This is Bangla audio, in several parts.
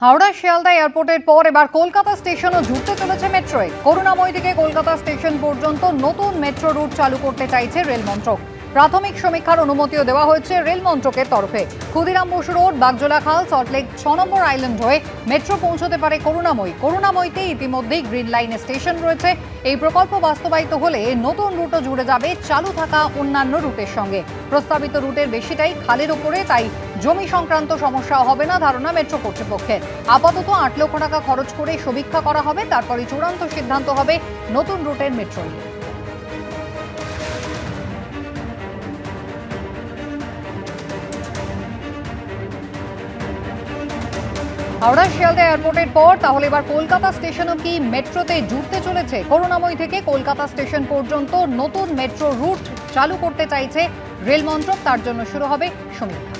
হাওড়া শিয়ালদা এয়ারপোর্টের পর এবার কলকাতা স্টেশনও ঝুঁকতে চলেছে মেট্রোয়। করুণাময়ী থেকে কলকাতা স্টেশন পর্যন্ত নতুন মেট্রো রুট চালু করতে চাইছে রেল মন্ত্রক। প্রাথমিক সমীক্ষার অনুমতিও দেওয়া হয়েছে রেল মন্ত্রকের তরফে। ক্ষুদিরাম বসু রোড, বাগজোলা খাল, সল্টলেক 6 নম্বর আইল্যান্ড হয়ে মেট্রো পৌঁছতে পারে করুণাময়ীতে ইতিমধ্যেই গ্রিন লাইন স্টেশন রয়েছে। এই প্রকল্প বাস্তবায়িত হলে নতুন রুটও জুড়ে যাবে চালু থাকা অন্যান্য রুটের সঙ্গে। প্রস্তাবিত রুটের বেশিটাই খালের ওপরে, তাই জমি সংক্রান্ত সমস্যা হবে না ধারণা মেট্রো কর্তৃপক্ষের। আপাতত 8 লক্ষ টাকা খরচ করে সমীক্ষা করা হবে, তারপরে চূড়ান্ত সিদ্ধান্ত হবে নতুন রুটের মেট্রো নিয়ে। হাওড়া শিয়ালদা এয়ারপোর্টের পর তাহলে এবার কলকাতা স্টেশনও কি মেট্রোতে জুড়তে চলেছে? করুণাময়ী থেকে কলকাতা স্টেশন পর্যন্ত নতুন মেট্রো রুট চালু করতে চাইছে রেল মন্ত্রক, তার জন্য শুরু হবে সমীক্ষা।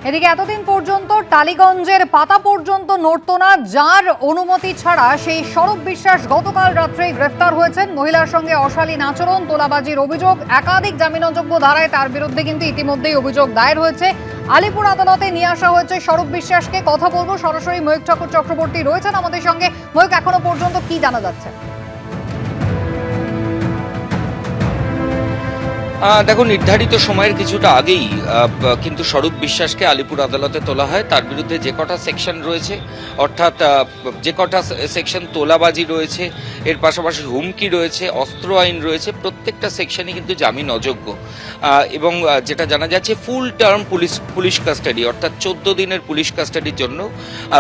এদিকে এতদিন পর্যন্ত টালিগঞ্জের পাতা পর্যন্ত নড়তো না, যার অনুমতি ছাড়া সেই স্বরূপ বিশ্বাস গতকাল রাত্রে গ্রেফতার হয়েছেন। মহিলার সঙ্গে অশালীন আচরণ, তোলাবাজির অভিযোগ, একাধিক জামিনযোগ্য ধারায় তার বিরুদ্ধে কিন্তু ইতিমধ্যেই অভিযোগ দায়ের হয়েছে। আলিপুর আদালতে নিয়ে আসা হয়েছে স্বরূপ বিশ্বাসকে। কথা বলবো সরাসরি, ময়ূক ঠাকুর চক্রবর্তী রয়েছেন আমাদের সঙ্গে। ময়ূক, এখনো পর্যন্ত কি জানা যাচ্ছে? দেখো, নির্ধারিত সময়ের কিছুটা আগেই কিন্তু স্বরূপ বিশ্বাসকে আলিপুর আদালতে তোলা হয়। তার বিরুদ্ধে যে কটা সেকশন রয়েছে, অর্থাৎ যে কটা সেকশন তোলাবাজি রয়েছে, এর পাশাপাশি হুমকি রয়েছে, অস্ত্র আইন রয়েছে, প্রত্যেকটা সেকশনই কিন্তু জামিন অযোগ্য। এবং যেটা জানা যাচ্ছে, ফুল টার্ম পুলিশ কাস্টাডি, অর্থাৎ 14 দিনের পুলিশ কাস্টাডির জন্য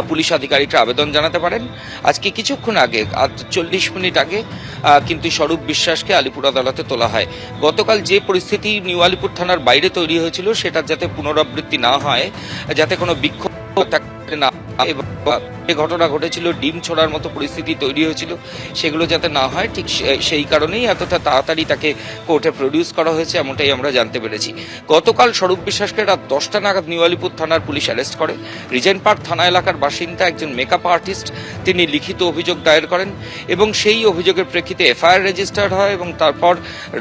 পুলিশ আধিকারিকরা আবেদন জানাতে পারেন। আজকে কিছুক্ষণ আগে, 40 মিনিট আগে কিন্তু স্বরূপ বিশ্বাসকে আলিপুর আদালতে তোলা হয়। গতকাল যে পরিস্থিতি নিউ আলিপুর থানার বাইরে তৈরি হয়েছিল, সেটা যাতে পুনরাবৃত্তি না হয়, যাতে কোনো বিক্ষোভ না, যে ঘটনা ঘটেছিল, ডিম ছোড়ার মতো পরিস্থিতি তৈরি হয়েছিল, সেগুলো যাতে না হয়, ঠিক সেই কারণেই এতটা তাড়াতাড়ি তাকে কোর্টে প্রডিউস করা হয়েছে, এমনটাই আমরা জানতে পেরেছি। গতকাল স্বরূপ বিশ্বাসকে রাত 10টা নাগাদ নিউ আলিপুর থানার পুলিশ অ্যারেস্ট করে। রিজেন্ট পার্ক থানা এলাকার বাসিন্দা একজন মেকআপ আর্টিস্ট, তিনি লিখিত অভিযোগ দায়ের করেন এবং সেই অভিযোগের প্রেক্ষিতে এফআইআর রেজিস্টার্ড হয়। এবং তারপর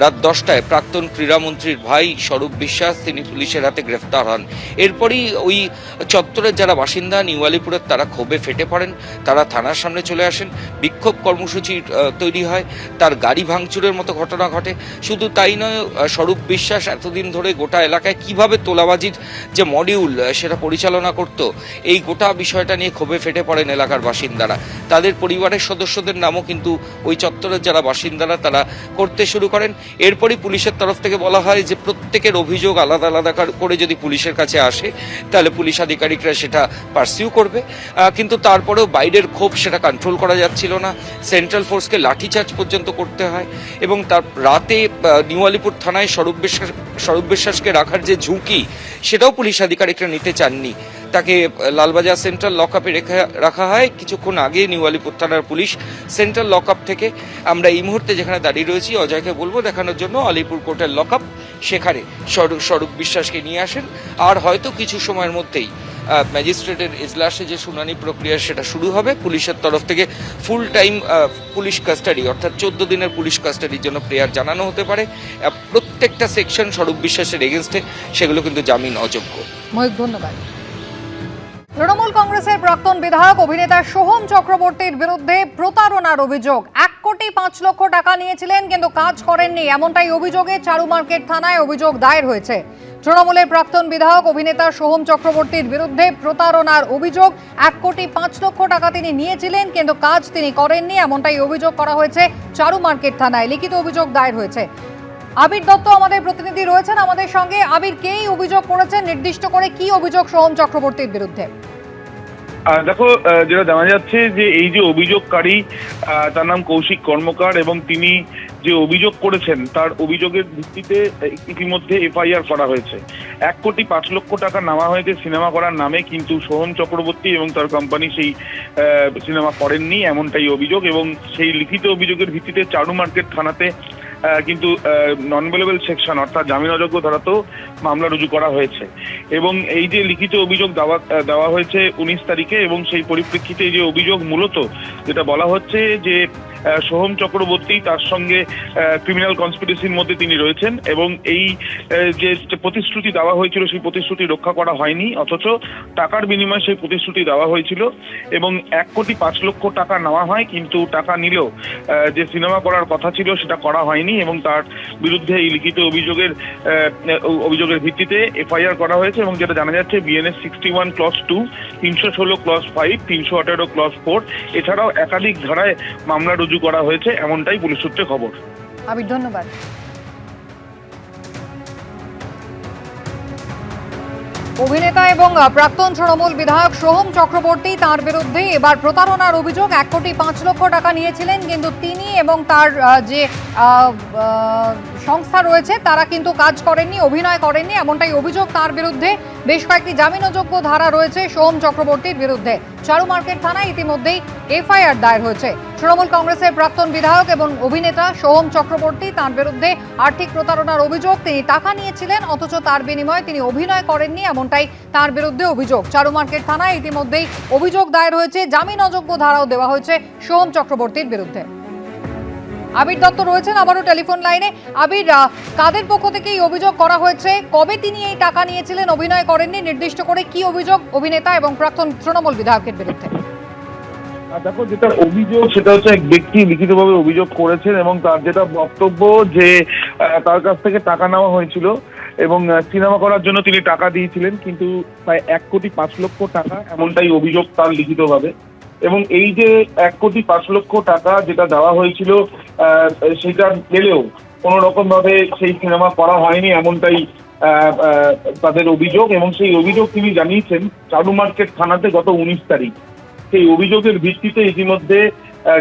রাত 10টায় প্রাক্তন ক্রীড়ামন্ত্রীর ভাই স্বরূপ বিশ্বাস, তিনি পুলিশের হাতে গ্রেফতার হন। এরপরই ওই চত্বরের যারা বাসিন্দা নিউ আলিপুরের, তারা ক্ষোভে ফেটে পড়েন। তারা থানার সামনে চলে আসেন, বিক্ষোভ কর্মসূচি তৈরি হয়, তার গাড়ি ভাঙচুরের মতো ঘটনা ঘটে। শুধু তাই নয়, স্বরূপ বিশ্বাস এতদিন ধরে গোটা এলাকায় কিভাবে তোলাবাজির যে মডিউল সেটা পরিচালনা করত, এই গোটা বিষয়টা নিয়ে ক্ষোভে ফেটে পড়েন এলাকার বাসিন্দারা। তাদের পরিবারের সদস্যদের নামও কিন্তু ওই চত্বরের যারা বাসিন্দারা, তারা করতে শুরু করেন। এরপরই পুলিশের তরফ থেকে বলা হয় যে প্রত্যেকের অভিযোগ আলাদা আলাদা করে যদি পুলিশের কাছে আসে, তাহলে পুলিশ আধিকারিকরা সেটা পার্সিউ করবে। কিন্তু তারপরেও বাইরের ক্ষোভ সেটা কন্ট্রোল করা যাচ্ছিল না। সেন্ট্রাল ফোর্সকে লাঠিচার্জ পর্যন্ত করতে হয়। এবং তার রাতে নিউ আলিপুর থানায় স্বরূপ বিশ্বাসকে রাখার যে ঝুঁকি, সেটাও পুলিশ আধিকারিকরা নিতে চাননি। তাকে লালবাজার সেন্ট্রাল লকআপে রাখা হয়। কিছুক্ষণ আগে নিউ আলিপুর থানার পুলিশ সেন্ট্রাল লকআপ থেকে, আমরা এই মুহূর্তে যেখানে দাঁড়িয়ে রয়েছি, অজয়কে বলবো দেখানোর জন্য, আলিপুর কোর্টের লকআপ, সেখানে স্বরূপ বিশ্বাসকে নিয়ে আসেন। আর হয়তো কিছু সময়ের মধ্যেই ম্যাজিস্ট্রেটের এজলাসে যে শুনানি প্রক্রিয়া, সেটা শুরু হবে। পুলিশের তরফ থেকে ফুল টাইম পুলিশ কাস্টাডি, অর্থাৎ 14 দিনের পুলিশ কাস্টাডির জন্য প্রেয়ার জানানো হতে পারে। প্রত্যেকটা সেকশন স্বরূপ বিশ্বাসের এগেনস্টে, সেগুলো কিন্তু জামিন অযোগ্য। ময়ূক, ধন্যবাদ। তৃণমূল কংগ্রেসের প্রাক্তন বিধায়ক অভিনেতা সোহম চক্রবর্তীর বিরুদ্ধে প্রতারণার অভিযোগ। 1 কোটি 5 লক্ষ টাকা নিয়েছিলেন কিন্তু কাজ করেননি, এমনটাই অভিযোগে চারুমার্কেট থানায় অভিযোগ দায়ের হয়েছে। তৃণমূলের প্রাক্তন বিধায়ক অভিনেতা সোহম চক্রবর্তীর বিরুদ্ধে প্রতারণার অভিযোগ। 1 কোটি 5 লক্ষ টাকা তিনি নিয়েছিলেন কিন্তু কাজ তিনি করেননি, এমনটাই অভিযোগ করা হয়েছে চারুমার্কেট থানায়। লিখিত অভিযোগ দায়ের হয়েছে। আবির দত্ত আমাদের প্রতিনিধি রয়েছেন আমাদের সঙ্গে। আবির, কেই অভিযোগ করেছেন, নির্দিষ্ট করে কি অভিযোগ সোহম চক্রবর্তীর বিরুদ্ধে? দেখো, যেটা জানা যাচ্ছে যে এই যে অভিযোগকারী, তার নাম কৌশিক কর্মকার, এবং তিনি যে অভিযোগ করেছেন, তার অভিযোগের ভিত্তিতে ইতিমধ্যে এফআইআর করা হয়েছে। 1 কোটি 5 লক্ষ টাকা নেওয়া হয়েছে সিনেমা করার নামে, কিন্তু সোহম চক্রবর্তী এবং তার কোম্পানি সেই সিনেমা করেননি, এমনটাই অভিযোগ। এবং সেই লিখিত অভিযোগের ভিত্তিতে চারুমার্কেট থানাতে কিন্তু নন বেলেবল সেকশন, অর্থাৎ জামিন অযোগ্য ধারাতেও মামলা রুজু করা হয়েছে। এবং এই যে লিখিত অভিযোগ দেওয়া হয়েছে 19 তারিখে, এবং সেই পরিপ্রেক্ষিতে এই যে অভিযোগ, মূলত যেটা বলা হচ্ছে যে সোহম চক্রবর্তী, তার সঙ্গে ক্রিমিনাল কনস্পিরেসির মধ্যে তিনি রয়েছেন এবং এই যে প্রতিশ্রুতি দেওয়া হয়েছিল সেই প্রতিশ্রুতি রক্ষা করা হয়নি, অথচ টাকার বিনিময়ে সেই প্রতিশ্রুতি দেওয়া হয়েছিল এবং 1,05,00,000 টাকা নেওয়া হয়, কিন্তু টাকা নিলেও যে সিনেমা করার কথা ছিল সেটা করা হয়নি এবং তার বিরুদ্ধে এই লিখিত অভিযোগের ভিত্তিতে এফআইআর করা হয়েছে এবং যেটা জানা যাচ্ছে বিএনএস 61 ক্লজ 2, 316 ক্লজ 5, 318 ক্লজ 4 এছাড়াও একাধিক ধারায় মামলা রুজু করা হয়েছে, এমনটাই পুলিশ সূত্রে খবর। আবির, ধন্যবাদ। অভিনেতা এবং প্রাক্তন তৃণমূল বিধায়ক সোহম চক্রবর্তী তার বিরুদ্ধে এবার প্রতারণার অভিযোগ। 1,05,00,000 টাকা নিয়েছিলেন, কিন্তু তিনি এবং তার যে সংস্থা রয়েছে তারা কিন্তু কাজ করেননি, অভিনয় করেননি, এমনটাই অভিযোগ তার বিরুদ্ধে। বেশ কয়েকটি জামিনযোগ্য ধারা রয়েছে সোহম চক্রবর্তীর বিরুদ্ধে। চারু মার্কেট থানায় ইতিমধ্যেই এফআইআর দায়ের হয়েছে। তৃণমূল কংগ্রেসের প্রাক্তন বিধায়ক এবং অভিনেতা সোহম চক্রবর্তী, তার বিরুদ্ধে আর্থিক প্রতারণার অভিযোগ। তিনি টাকা নিয়েছিলেন, অথচ তার বিনিময়ে তিনি অভিনয় করেননি, এমনটাই তার বিরুদ্ধে অভিযোগ। চারু মার্কেট থানায় ইতিমধ্যেই অভিযোগ দায়ের হয়েছে, জামিনযোগ্য ধারাও দেওয়া হয়েছে সোহম চক্রবর্তীর বিরুদ্ধে। আবির দত্ত রয়েছেন আবারও টেলিফোন লাইনে। আবির, কাদের পক্ষ থেকে এই অভিযোগ করা হয়েছে, কবে তিনি এই টাকা নিয়েছিলেন, অভিনয় করেননি, নির্দিষ্ট করে কি অভিযোগ অভিনেতা এবং প্রাক্তন তৃণমূল বিধায়কের বিরুদ্ধে? দেখো, যেটা অভিযোগ সেটা হচ্ছে এক ব্যক্তি লিখিতভাবে অভিযোগ করেছেন এবং তার যেটা বক্তব্য যে তার কাছ থেকে টাকা নেওয়া হয়েছিল এবং সিনেমা করার জন্য তিনি টাকা দিয়েছিলেন, কিন্তু প্রায় 1,05,00,000 টাকা, এমনটাই অভিযোগ তার লিখিতভাবে। এবং এই যে 1,05,00,000 টাকা যেটা দেওয়া হয়েছিল সেটা পেলেও কোনো রকম ভাবে সেই সিনেমা করা হয়নি, এমনটাই তাদের অভিযোগ। এবং সেই অভিযোগ তিনি জানিয়েছেন চারু মার্কেট থানাতে গত 19 তারিখ। সেই অভিযোগের ভিত্তিতে ইতিমধ্যে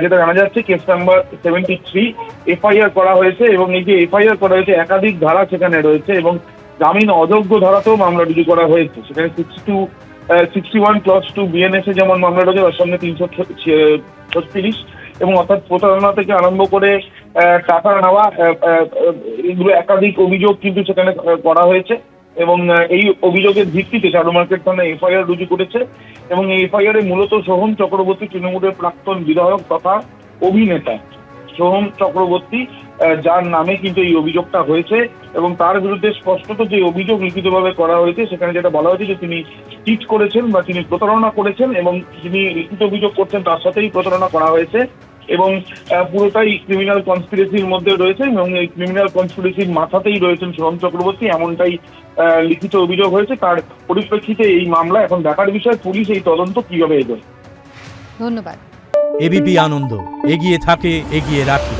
যেটা জানা যাচ্ছে কেস নাম্বার 73 এফআইআর করা হয়েছে এবং এই যে এফআইআর করা হয়েছে একাধিক ধারা সেখানে রয়েছে এবং জামিন অযোগ্য ধারাতেও মামলা রুজু করা হয়েছে। সেখানে 61 ক্লজ 2 বিএনএস এ যেমন মামলা রয়েছে, তার সঙ্গে 336 এবং অর্থাৎ প্রতারণা থেকে আরম্ভ করে টাকা নেওয়া, এগুলো একাধিক অভিযোগ কিন্তু সেখানে করা হয়েছে এবং এই অভিযোগের ভিত্তিতে চারু মার্কেট থানায় এফআইআর রুজু করেছে এবং এই এফআইআরে মূলত সোহম চক্রবর্তী, তৃণমূলের প্রাক্তন বিধায়ক তথা অভিনেতা সোহম চক্রবর্তী, যার নামে কিন্তু এই অভিযোগটা হয়েছে এবং তার বিরুদ্ধে স্পষ্টত যে অভিযোগ লিখিতভাবে করা হয়েছে সেখানে যেটা বলা হয়েছে যে তিনি চিট করেছেন বা তিনি প্রতারণা করেছেন এবং যিনি লিখিত অভিযোগ করছেন তার সাথেই প্রতারণা করা হয়েছে এবং পুরোটাই ক্রিমিনাল কনস্পিরেসির মধ্যে রয়েছে এবং এই ক্রিমিনাল কনস্পিরেসির মাথাতেই রয়েছেন সোহম চক্রবর্তী, এমনটাই লিখিত অভিযোগ হয়েছে। তার পরিপ্রেক্ষিতে এই মামলা এখন দেখার বিষয় পুলিশ এই তদন্ত কিভাবে এগোয়। ধন্যবাদ। এবিপি আনন্দ, এগিয়ে থাকে, এগিয়ে রাখে।